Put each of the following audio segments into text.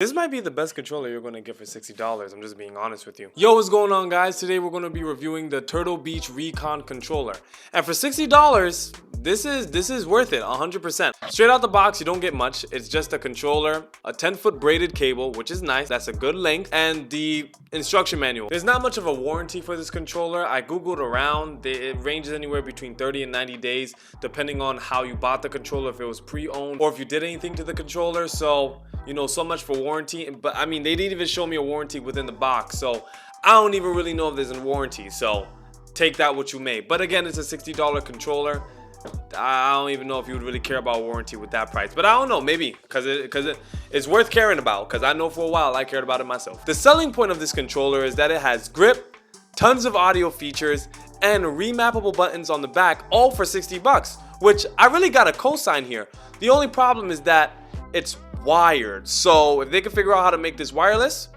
This might be the best controller you're going to get for $60. I'm just being honest with you. Yo, what's going on, guys? Today we're going to be reviewing the Turtle Beach Recon controller. And for $60, this is worth it 100%. Straight out the box, you don't get much. It's just a controller, a 10-foot braided cable, which is nice. That's a good length, and the instruction manual. There's not much of a warranty for this controller. I googled around. It ranges anywhere between 30 and 90 days, depending on how you bought the controller, if it was pre-owned or if you did anything to the controller. So, you know, so much for warranty. But I mean, they didn't even show me a warranty within the box, so I don't even really know if there's a warranty. So take that what you may. But again, it's a $60 controller. I don't even know if you would really care about warranty with that price, but I don't know, maybe because it's worth caring about, because I know for a while I cared about it myself. The selling point of this controller is that it has grip, tons of audio features, and remappable buttons on the back, all for $60, which I really got a cosign here. The only problem is that it's wired, so if they can figure out how to make this wireless,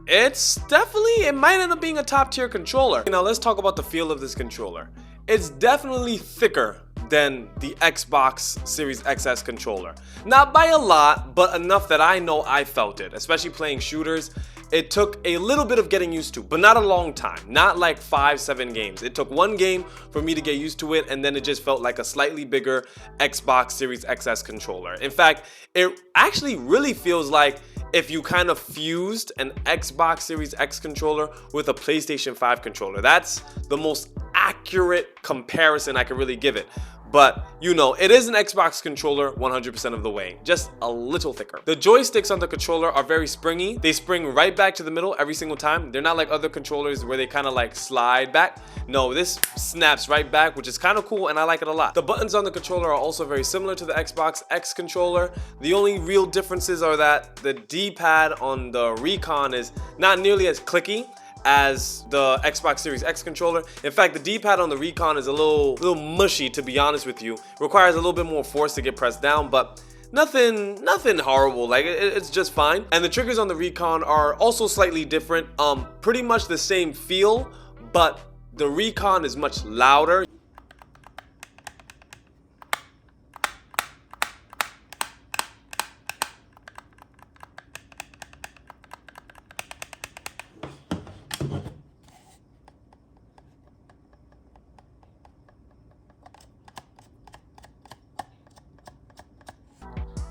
it might end up being a top tier controller. Now let's talk about the feel of this controller. It's definitely thicker than the Xbox Series XS controller. Not by a lot, but enough that I know I felt it, especially playing shooters. It took a little bit of getting used to, but not a long time. Not like 5-7 games. It took one game for me to get used to it, and then it just felt like a slightly bigger Xbox Series XS controller. In fact, it actually really feels like if you kind of fused an Xbox Series X controller with a PlayStation 5 controller. That's the most accurate comparison I can really give it. But, you know, it is an Xbox controller 100% of the way, just a little thicker. The joysticks on the controller are very springy. They spring right back to the middle every single time. They're not like other controllers where they kind of like slide back. No, this snaps right back, which is kind of cool, and I like it a lot. The buttons on the controller are also very similar to the Xbox X controller. The only real differences are that the D-pad on the Recon is not nearly as clicky as the Xbox Series X controller. In fact, the D-pad on the Recon is a little mushy, to be honest with you. Requires a little bit more force to get pressed down, but nothing horrible. Like it's just fine. And the triggers on the Recon are also slightly different. Pretty much the same feel, but the Recon is much louder.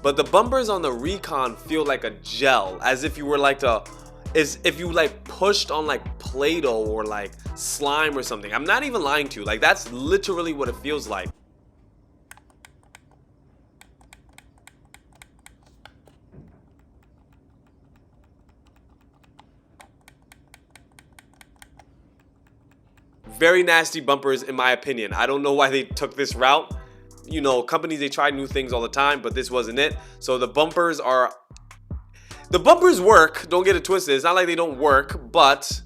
But the bumpers on the Recon feel like a gel, as if you were like if you like pushed on like Play-Doh or like slime or something. I'm not even lying to you. Like that's literally what it feels like. Very nasty bumpers in my opinion. I don't know why they took this route. You know, companies, they try new things all the time, but this wasn't it. So the bumpers work, don't get it twisted. It's not like they don't work, but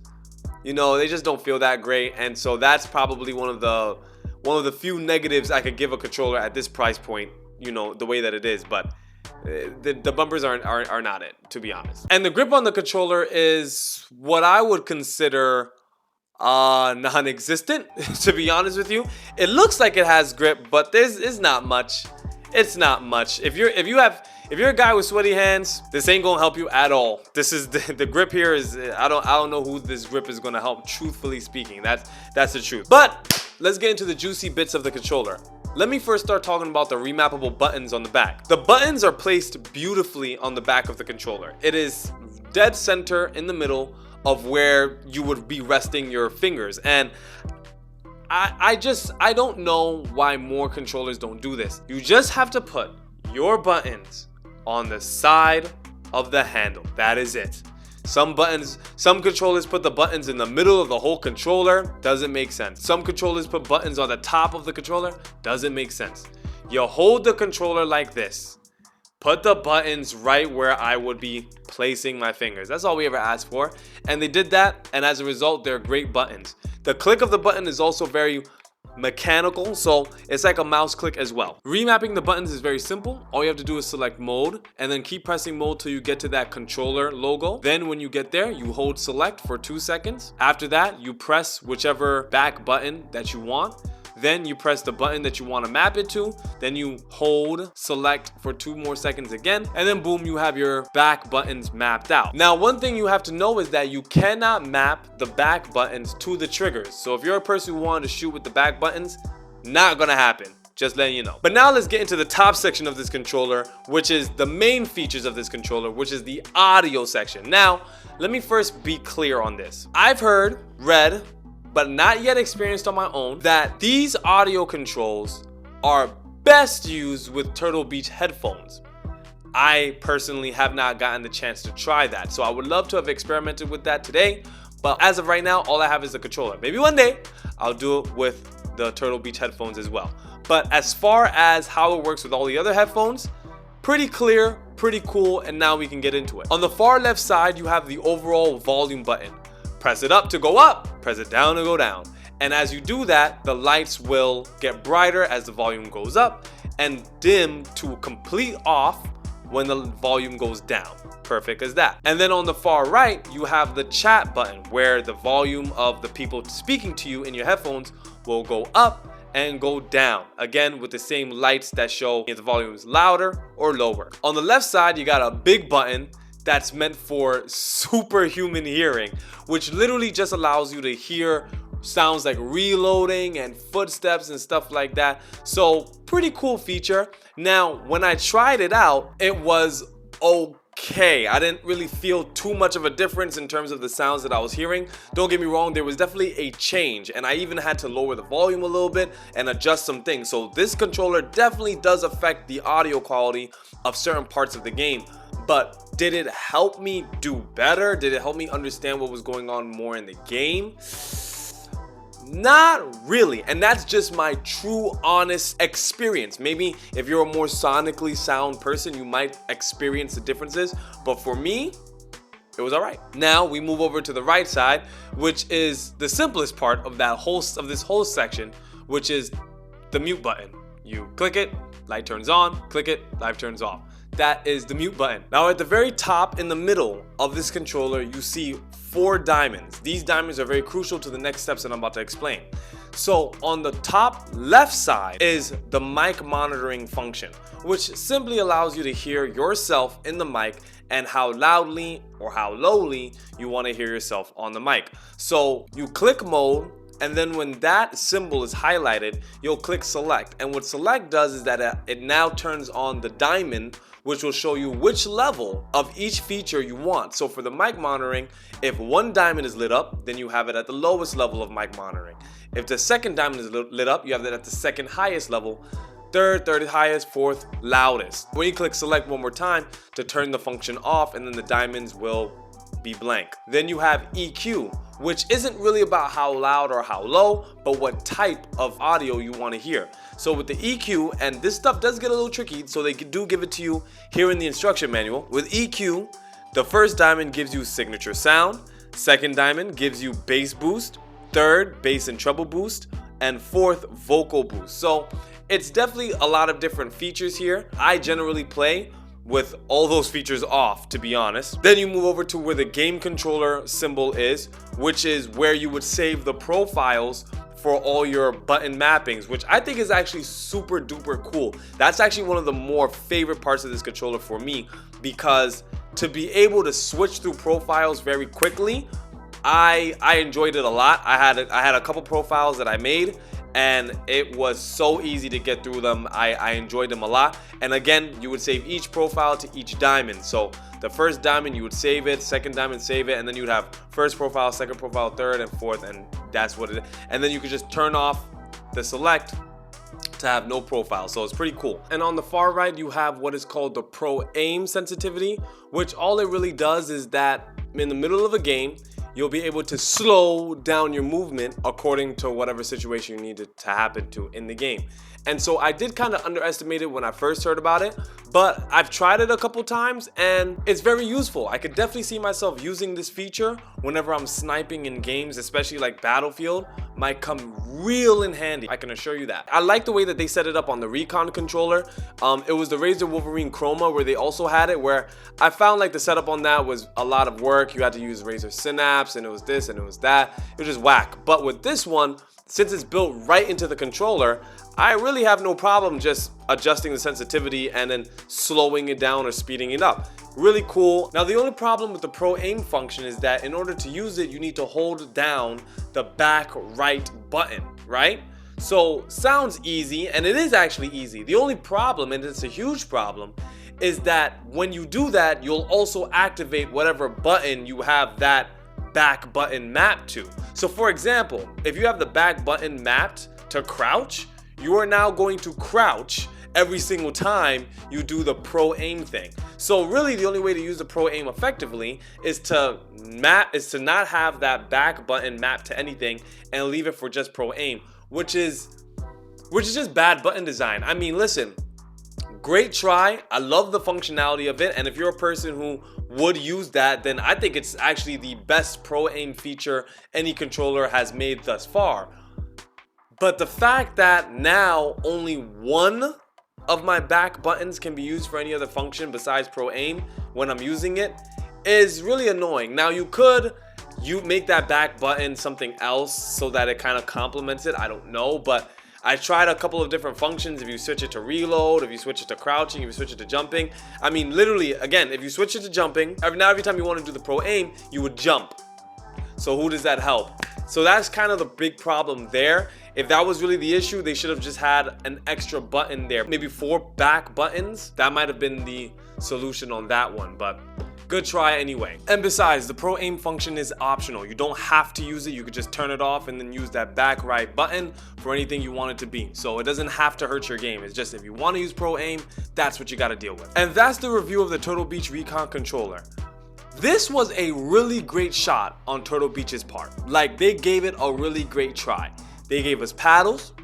you know, they just don't feel that great. And so that's probably one of the few negatives I could give a controller at this price point, you know, the way that it is. But the bumpers are not it, to be honest. And the grip on the controller is what I would consider non-existent, to be honest with you. It looks like it has grip, but it's not much. It's not much. If you're a guy with sweaty hands, this ain't gonna help you at all. This is the grip here is I don't know who this grip is gonna help, truthfully speaking. That's the truth. But let's get into the juicy bits of the controller. Let me first start talking about the remappable buttons on the back. The buttons are placed beautifully on the back of the controller. It is dead center in the middle of where you would be resting your fingers. And I don't know why more controllers don't do this. You just have to put your buttons on the side of the handle. That is it. Some controllers put the buttons in the middle of the whole controller. Doesn't make sense. Some controllers put buttons on the top of the controller. Doesn't make sense. You hold the controller like this. Put the buttons right where I would be placing my fingers. That's all we ever asked for. And they did that, and as a result, they're great buttons. The click of the button is also very mechanical, so it's like a mouse click as well. Remapping the buttons is very simple. All you have to do is select mode, and then keep pressing mode till you get to that controller logo. Then when you get there, you hold select for 2 seconds. After that, you press whichever back button that you want. Then you press the button that you want to map it to. Then you hold select for 2 more seconds again. And then boom, you have your back buttons mapped out. Now, one thing you have to know is that you cannot map the back buttons to the triggers. So if you're a person who wanted to shoot with the back buttons, not gonna happen. Just letting you know. But now let's get into the top section of this controller, which is the main features of this controller, which is the audio section. Now, let me first be clear on this. I've heard, read, but not yet experienced on my own, that these audio controls are best used with Turtle Beach headphones. I personally have not gotten the chance to try that, so I would love to have experimented with that today, but as of right now, all I have is the controller. Maybe one day I'll do it with the Turtle Beach headphones as well. But as far as how it works with all the other headphones, pretty clear, pretty cool, and now we can get into it. On the far left side, you have the overall volume button. Press it up to go up, press it down to go down. And as you do that, the lights will get brighter as the volume goes up and dim to complete off when the volume goes down. Perfect as that. And then on the far right, you have the chat button where the volume of the people speaking to you in your headphones will go up and go down, again with the same lights that show if the volume is louder or lower. On the left side, you got a big button that's meant for superhuman hearing, which literally just allows you to hear sounds like reloading and footsteps and stuff like that. So pretty cool feature. Now, when I tried it out, it was okay. I didn't really feel too much of a difference in terms of the sounds that I was hearing. Don't get me wrong, there was definitely a change, and I even had to lower the volume a little bit and adjust some things. So this controller definitely does affect the audio quality of certain parts of the game. But did it help me do better? Did it help me understand what was going on more in the game? Not really, and that's just my true honest experience. Maybe if you're a more sonically sound person, you might experience the differences, but for me, it was all right. Now we move over to the right side, which is the simplest part of this whole section, which is the mute button. You click it, light turns on, click it, light turns off. That is the mute button. Now at the very top in the middle of this controller, you see 4 diamonds. These diamonds are very crucial to the next steps that I'm about to explain. So on the top left side is the mic monitoring function, which simply allows you to hear yourself in the mic and how loudly or how lowly you want to hear yourself on the mic. So you click mode, and then when that symbol is highlighted, you'll click select. And what select does is that it now turns on the diamond, which will show you which level of each feature you want. So for the mic monitoring, if one diamond is lit up, then you have it at the lowest level of mic monitoring. If the second diamond is lit up, you have it at the second highest level, third highest, fourth loudest. When you click select one more time to turn the function off, and then the diamonds will be blank. Then you have EQ, which isn't really about how loud or how low, but what type of audio you want to hear. So with the EQ, and this stuff does get a little tricky, so they do give it to you here in the instruction manual. With EQ, the first diamond gives you signature sound, second diamond gives you bass boost, third bass and treble boost, and fourth vocal boost. So it's definitely a lot of different features here. I generally play with all those features off, to be honest. Then you move over to where the game controller symbol is, which is where you would save the profiles for all your button mappings, which I think is actually super duper cool. That's actually one of the more favorite parts of this controller for me, because to be able to switch through profiles very quickly, I enjoyed it a lot. I had a couple profiles that I made, and it was so easy to get through them. I enjoyed them a lot. And again, you would save each profile to each diamond. So the first diamond, you would save it, second diamond, save it, and then you would have first profile, second profile, third, and fourth, and that's what it is. And then you could just turn off the select to have no profile. So it's pretty cool. And on the far right, you have what is called the Pro Aim sensitivity, which all it really does is that in the middle of a game, you'll be able to slow down your movement according to whatever situation you need it to happen to in the game. And so I did kind of underestimate it when I first heard about it, but I've tried it a couple times and it's very useful. I could definitely see myself using this feature whenever I'm sniping in games, especially like Battlefield. Might come real in handy, I can assure you that. I like the way that they set it up on the Recon controller. It was the Razor Wolverine Chroma where they also had it, where I found like the setup on that was a lot of work. You had to use Razor Synapse, and it was this and it was that. It was just whack. But with this one, since it's built right into the controller, I really have no problem just adjusting the sensitivity and then slowing it down or speeding it up. Really cool. Now the only problem with the Pro Aim function is that in order to use it, you need to hold down the back right button, right? So sounds easy, and it is actually easy. The only problem, and it's a huge problem, is that when you do that, you'll also activate whatever button you have that back button mapped to. So for example, if you have the back button mapped to crouch, you are now going to crouch every single time you do the Pro Aim thing. So really the only way to use the Pro Aim effectively is to not have that back button mapped to anything and leave it for just Pro Aim, which is just bad button design. I mean, listen, great try. I love the functionality of it, and if you're a person who would use that, then I think it's actually the best Pro Aim feature any controller has made thus far. But the fact that now only one of my back buttons can be used for any other function besides Pro Aim when I'm using it is really annoying. Now you make that back button something else so that it kind of complements it. I don't know, but I tried a couple of different functions. If you switch it to reload, if you switch it to crouching, if you switch it to jumping. I mean, literally, again, if you switch it to jumping, every time you want to do the Pro Aim, you would jump. So who does that help? So that's kind of the big problem there. If that was really the issue, they should have just had an extra button there. Maybe 4 back buttons. That might have been the solution on that one, but good try anyway. And besides, the Pro Aim function is optional. You don't have to use it. You could just turn it off and then use that back right button for anything you want it to be. So it doesn't have to hurt your game. It's just if you want to use Pro Aim, that's what you got to deal with. And that's the review of the Turtle Beach Recon controller. This was a really great shot on Turtle Beach's part. Like, they gave it a really great try. They gave us paddles,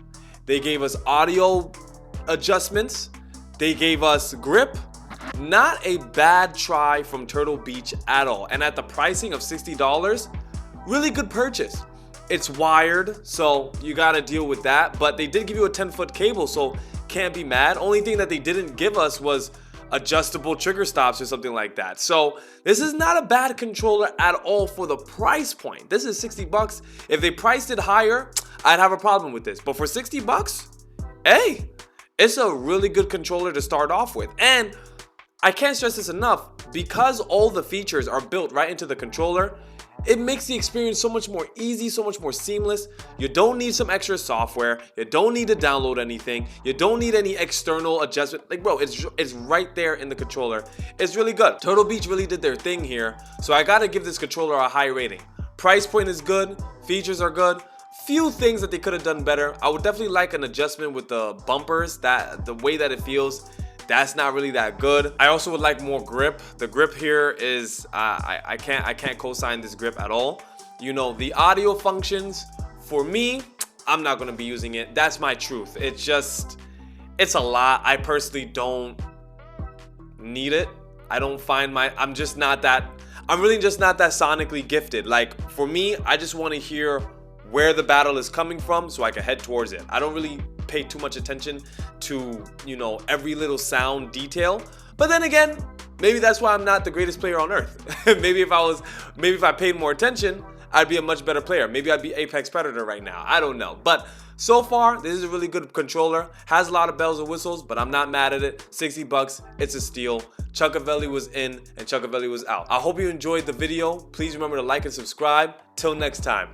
they gave us audio adjustments, they gave us grip. Not a bad try from Turtle Beach at all. And at the pricing of $60, really good purchase. It's wired, so you gotta deal with that. But they did give you a 10-foot cable, so can't be mad. Only thing that they didn't give us was adjustable trigger stops or something like that. So this is not a bad controller at all for the price point. This is 60 bucks. If they priced it higher, I'd have a problem with this. But for 60 bucks, hey, it's a really good controller to start off with. And I can't stress this enough, because all the features are built right into the controller, it makes the experience so much more easy, so much more seamless. You don't need some extra software. You don't need to download anything. You don't need any external adjustment. Like, bro, it's right there in the controller. It's really good. Turtle Beach really did their thing here, so I gotta give this controller a high rating. Price point is good. Features are good. Few things that they could have done better. I would definitely like an adjustment with the bumpers, that the way that it feels. That's not really that good. I also would like more grip. The grip here is I can't co-sign this grip at all. You know, the audio functions, for me, I'm not gonna be using it. That's my truth. It's a lot. I personally don't need it. I'm really just not that sonically gifted. Like, for me, I just want to hear where the battle is coming from so I can head towards it. I don't really pay too much attention to, you know, every little sound detail. But then again, maybe that's why I'm not the greatest player on earth. maybe if I paid more attention, I'd be a much better player. Maybe I'd be Apex Predator right now. I don't know. But so far, this is a really good controller. Has a lot of bells and whistles, but I'm not mad at it. 60 bucks, it's a steal. Chukavelli was in and Chukavelli was out. I hope you enjoyed the video. Please remember to like and subscribe. Till next time.